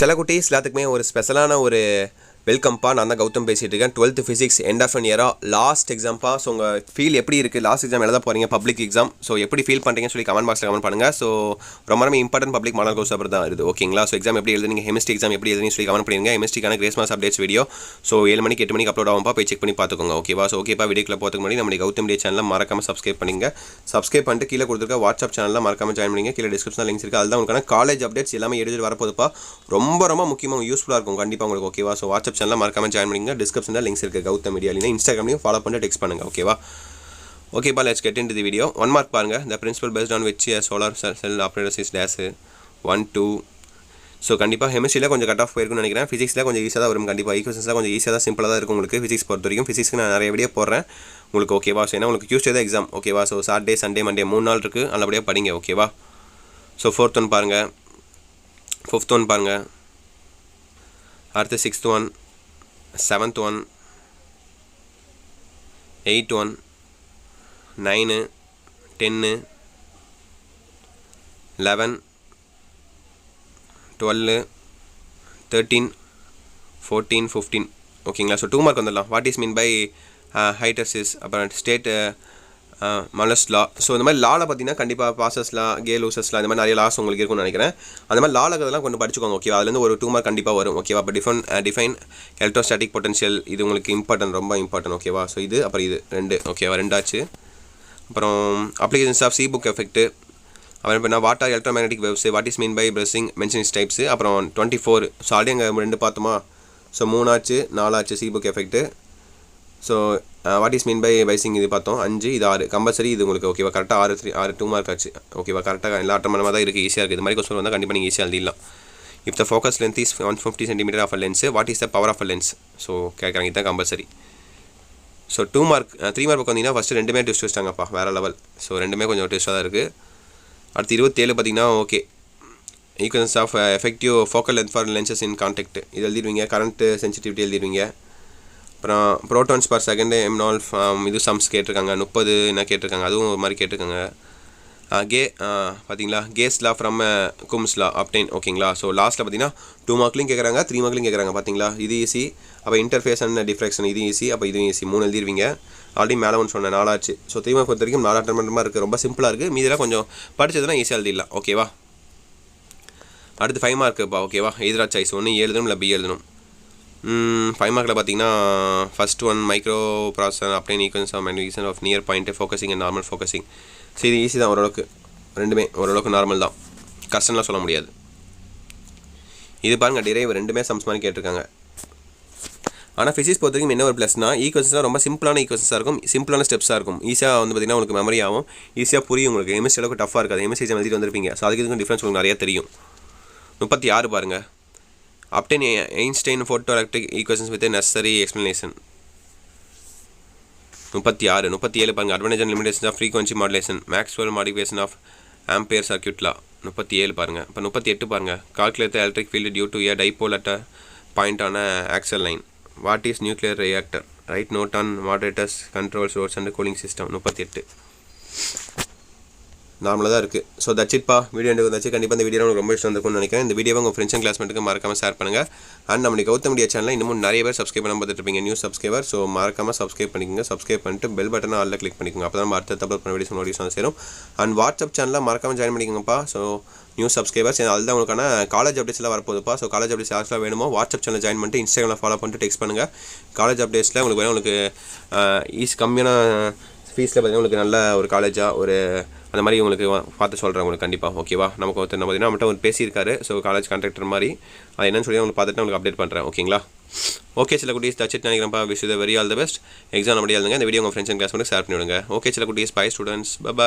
சில குட்டீஸ் எல்லாத்துக்குமே ஒரு ஸ்பெஷலான ஒரு வெல்கம்ப்பா. நான் தான் கௌதம் பேசிகிட்டு இருக்கேன். 12th physics end of an இயராக லாஸ்ட் எக்ஸாம்ப்பா. ஸோ உங்கள் ஃபீல் எப்படி இருக்குது? லாஸ்ட் எக்ஸாம் எழுத போகிறீங்க, பப்ளிக் எக்ஸாம். ஸோ எப்படி ஃபீல் பண்ணுறீங்கன்னு சொல்லி கமெண்ட் பாக்ஸில் கமெண்ட் பண்ணுங்கள். ஸோ ரொம்ப இம்பார்ட்டன்ட் பப்ளிக் மாடல் கோர்ஸ் அப்படி தான் இருக்குது. ஓகேங்களா? ஸோ எக்ஸாம் எப்படி எழுதுனீங்க, கெமிஸ்ட்ரி எக்ஸாம் எப்படி எழுதுன்னு சொல்லி கமெண்ட் பண்ணிடுங்க. கெமிஸ்ட்ரிக்கான கிரேஸ் மாஸ் அப்டேட்ஸ் வீடியோ 7 மணிக்கு 8 மணிக்கு அப்லோட் ஆகும்ப்பா. போய் செக் பண்ணி பார்த்துக்கோங்க. ஓகேவா? ஸோ ஓகேப்பா, வீடியோக்குள்ள போகிறதுக்கு முன்னாடி நம்மளுடைய கௌதம் டே சேனலில் மறக்காமல் சப்ஸ்கிரைப் பண்ணிங்க. சப்ஸ்கிரைப் பண்ணிட்டு கீழே கொடுத்துருக்க வாட்ஸ்அப் சேனலில் மறக்காமல் ஜாயின் பண்ணிங்க. கீழே டிஸ்கிரிப்ஷனில் லிங்க்ஸ் இருக்குது. அதுதான் உங்களுக்கான காலேஜ் அப்டேட்ஸ் எல்லாமே எழுதிட்டு வரப்போதுப்பா. ரொம்ப முக்கியமாக யூஸ்ஃபுல்லாக இருக்கும் கண்டிப்பாக உங்களுக்கு. ஓகேவா? ஸோ வாட்ஸ்அப் சேனலில் மறக்காமல் ஜாயின் பண்ணிங்க. டிஸ்கிரிப்ஷனில் லிங்க்ஸ் இருக்குது. கௌதம் மீடியா இல்லைனா இன்ஸ்டாகிராம்லையும் ஃபாலோ பண்ணிட்டு டெக்ஸ்ட் பண்ணுங்கள். ஓகேவா? ஓகேப்பா, let's get into the video. 1 mark பாருங்கள். The principle based on which solar cell operators is days 1 2. So கண்டிப்பாக கெமிஸ்ட்ரியில் கொஞ்சம் கட் ஆஃப் போயிருக்குன்னு நினைக்கிறேன். ஃபிசிக்ஸில் கொஞ்சம் ஈஸியாக தான் வரும். கண்டிப்பாக ஈக்குவேஷன்ஸில் கொஞ்சம் ஈஸியாக தான், சிம்பிளாக தான் இருக்கும் உங்களுக்கு ஃபிசிக்ஸ் பொறுத்த வரைக்கும். ஃபிசிக்ஸ்க்கு நான் நிறைய வீடியோ போடுறேன் உங்களுக்கு. ஓகேவா? ஸோ ஏன்னா உங்களுக்கு டியூஸ்டே தான் எக்ஸாம். ஓகேவா? ஸோ சாட்டர்டே சண்டே மண்டே 3 நாள் இருக்குது. நல்லபடியாக படிங்க. ஓகேவா? ஸோ 4th ஒன் பாருங்கள், 5th ஒன் பாருங்கள், அடுத்து 6th ஒன், 7th ஒன், 8 1, 9 10 11 12 13 14 15. ஓகேங்களா? ஸோ 2 மார்க் வந்துடலாம். வாட் இஸ் மீன் பை ஹைட்டர்சிஸ், அப்புறம் ஸ்டேட் மலஸ் லா. ஸோ இந்த மாதிரி லாவில் பார்த்தீங்கன்னா கண்டிப்பாக பாசஸ் லா, கே லூசஸ் லா, இந்த மாதிரி நிறைய லாஸ் உங்களுக்கு இருக்கும்னு நினைக்கிறேன். அந்த மாதிரி லாலகதெல்லாம் கொஞ்சம் படிச்சுக்கோங்க. ஓகேவா? அதுலேருந்து ஒரு 2 மார்க் கண்டிப்பாக வரும். ஓகேவா? அப்போ டிஃபைன் எலக்ட்ரோஸ்டாட்டிக் பொட்டன்ஷியல், இது உங்களுக்கு இம்பார்ட்டன்ட், ரொம்ப இம்பார்ட்டன்ட். ஓகேவா? ஸோ இது அப்புறம் இது 2. ஓகேவா? 2 ஆச்சு. அப்புறம் அப்ளிகேஷன்ஸ் ஆஃப் சீபுக் எஃபெக்ட், அப்புறம் இப்போ நான் what are electromagnetic waves, what is mean by brushing, mention its types. அப்புறம் 24. ஸோ ஆல்ரெடி அங்கே 2 பார்த்தோமா? ஸோ 3 ஆச்சு, 4 ஆச்சு Seebeck effect. So what is mean by biasing இது பார்த்தோம். 5, இது 6 கம்பல்சரி. இது உங்களுக்கு ஓகேவா? கரெக்டாக 6 2 மார்க் ஆச்சு. ஓகேவா? கரெக்டாக எல்லா அட்டமனமாக தான் இருக்குது. ஈஸியாக இருக்குது. இது மாதிரி கொஸ்டின் வந்தால் கண்டிப்பாக நீங்கள் ஈஸியாக எழுதிடலாம். If the focus length is 150 cm of a lens, what is the power of a lens? So கேட்குறாங்க. இதுதான் கம்பல்சரி. ஸோ 2 மார்க் 3 மார்க் வந்தீங்கன்னா ஃபஸ்ட்டு 2மே ட்விஸ்ட் வச்சிட்டாங்கப்பா, வேறு லெவல். ஸோ 2மே கொஞ்சம் ட்விஸ்ட்டாக தான் இருக்குது. அடுத்து 27 பார்த்தீங்கன்னா okay, equations of effective focal length for lenses in contact, இது எழுதிடுவீங்க. Current sensitivity எழுதிடுவீங்க. அப்புறம் ப்ரோட்டான்ஸ் பர் செகண்ட் எம்னால் இது சம்ஸ் கேட்டிருக்காங்க. 30 என்ன கேட்டிருக்காங்க, அதுவும் ஒரு மாதிரி கேட்டிருக்காங்க. பார்த்தீங்களா? Gauss law from Coulomb's law obtain. ஓகேங்களா? ஸோ லாஸ்ட்டில் பார்த்தீங்கன்னா 2 மார்க்லையும் கேட்குறாங்க, 3 மார்க்லையும் கேட்குறாங்க. பார்த்தீங்களா? இது ஈஸி. அப்போ இன்டர்ஃபேஸ் அண்ட் டிஃப்ராக்ஷன் இது ஈஸி. அப்போ இதுவும் ஈஸி. 3 எழுதிடுவீங்க. ஆல்ரெடி மேலே ஒன்று சொன்னேன், 4 ஆச்சு. ஸோ 3 மார்க் பொறுத்த வரைக்கும் 4 அட்டெண்ட் இருக்குது. ரொம்ப சிம்பிளாக இருக்குது. மீதெல்லாம் கொஞ்சம் படித்ததுலாம் ஈஸியாக எழுதிடலாம். ஓகேவா? அடுத்து 5 மார்க்குப்பா. ஓகேவா? எதிரா சாய்ஸ் ஒன்று எழுதணும், இல்லை பி எழுதணும். 5 மார்க்கில் பார்த்தீங்கன்னா first one microprocessor obtain ஈக்குவன்ஸ் of magnification of near point focusing and normal focusing. So இது ஈஸி தான் ஓரளவுக்கு. 2மே ஓரளவுக்கு நார்மல் தான், கஷ்டம்லாம் சொல்ல முடியாது. இது பாருங்கள், டிரைவ் 2மே சம்ஸ் மாதிரி கேட்டிருக்காங்க. ஆனால் ஃபிசிக்ஸ் பொறுத்த வரைக்கும் என்ன ஒரு ப்ளஸ்னால் ஈக்குவன்ஸ்லாம் ரொம்ப சிம்பிளான ஈக்குவன்ஸாக இருக்கும், சிம்பிளான ஸ்டெப்ஸாக இருக்கும். ஈஸியாக வந்து பார்த்திங்கன்னா உங்களுக்கு மெமரி ஆகும், ஈஸியாக புரியும் உங்களுக்கு. கெமிஸ்ட்ரி அளவுக்கு டஃப்பாக இருக்காது. கெமிஸ்ட்ரி எக்ஸாம் எழுதிட்டு வந்திருப்பீங்க. ஸோ அதுக்கு இதுக்கும் டிஃப்ரென்ஸ் உங்களுக்கு நிறையா தெரியும். 36 பாருங்கள், obtain Einstein photoelectric equations with a necessary explanation. 36. 37 பாருங்க, advantage and limitations of frequency modulation, Maxwell modification of Ampere circuit law. 37 பாருங்க. இப்போ 38 பாருங்க, calculate the electric field due to a dipole at a point on a axial line. What is nuclear reactor? Write note on moderators, control source and cooling system. 38 நார்மலாக தான் இருக்குது. So தட்சிட்பா, video எனக்கு வந்தாச்சு. கண்டிப்பாக இந்த வீடியோ உங்களுக்கு ரொம்ப இஷ்டம் இருக்கும்னு நினைக்கிறேன். இந்த வீடியோவை உங்கள் ஃப்ரெண்ட்ஸ் அண்ட் கிளாஸ்மேட்டுக்கு மறக்காமல் ஷேர் பண்ணுங்கள். அண்ட் நம்மளுக்கு கௌதம் மீடியா சேனலில் இன்னமும் நிறைய பேர் சப்ஸ்கிரைப் பண்ண பார்த்துட்டு இருப்பீங்க, நியூ சப்ஸ்கிரைபர். ஸோ மறக்காமல் சப்ஸ்கிரைப் பண்ணிக்கோங்க. சப்ஸ்கிரைப் பண்ணிட்டு பெல் பட்டனை ஆல்ல கிளிக் பண்ணிக்கோங்க. அப்போ தான் நம்ம அடுத்த அப்லோட் பண்ண வீடியோஸ் நோட்டிஃபிகேஷன் வந்து சேரும். அண்ட் வாட்ஸ்அப் சேனலில் மறக்காமல் ஜாயின் பண்ணிக்கோங்கப்பா. ஸோ நியூ சப்ஸ்கிரைபர்ஸ், அதுதான் உங்களுக்கான காலேஜ் அப்டேட்ஸ்லாம் வரப்போகுதுப்பா. ஸோ காலேஜ் அப்டேட்ஸ் யாருக்கெல்லாம் வேணுமோ வாட்ஸ்அப் சேனல் ஜாயின் பண்ணிட்டு இன்ஸ்டாகிராமில் ஃபாலோ பண்ணிட்டு டெக்ஸ்ட் பண்ணுங்கள். காலேஜ் அப்டேட்ஸில் உங்களுக்கு வேணும், உங்களுக்கு கம்மியான ஃபீஸில் பார்த்தீங்கன்னா உங்களுக்கு நல்ல ஒரு காலேஜாக ஒரு அந்த மாதிரி உங்களுக்கு பார்த்து சொல்கிறேன் உங்களுக்கு கண்டிப்பாக. ஓகேவா? நமக்கு ஒருத்தர் பார்த்தீங்கன்னா நம்மகிட்ட ஒரு பேசியிருக்காரு. ஸோ காலேஜ் கான்ட்ராக்டர் மாதிரி, அது என்னன்னு சொல்லி உங்களுக்கு பார்த்துட்டு உங்களுக்கு அப்டேட் பண்ணுறேன். ஓகேங்களா? ஓகே சில குட்டீஸ், தச்சிட்டு நினைக்கிறேன்ப்பா. Wish the very all the best. Exam அப்படியே எழுதுங்க. இந்த வீடியோ உங்கள் ஃப்ரெண்ட்ஸ் அண்ட் கிளாஸ் மட்டும் ஷேர் பண்ணி விடுங்க. ஓகே சில குட்டீஸ், பை ஸ்டூடெண்ட்ஸ், பை.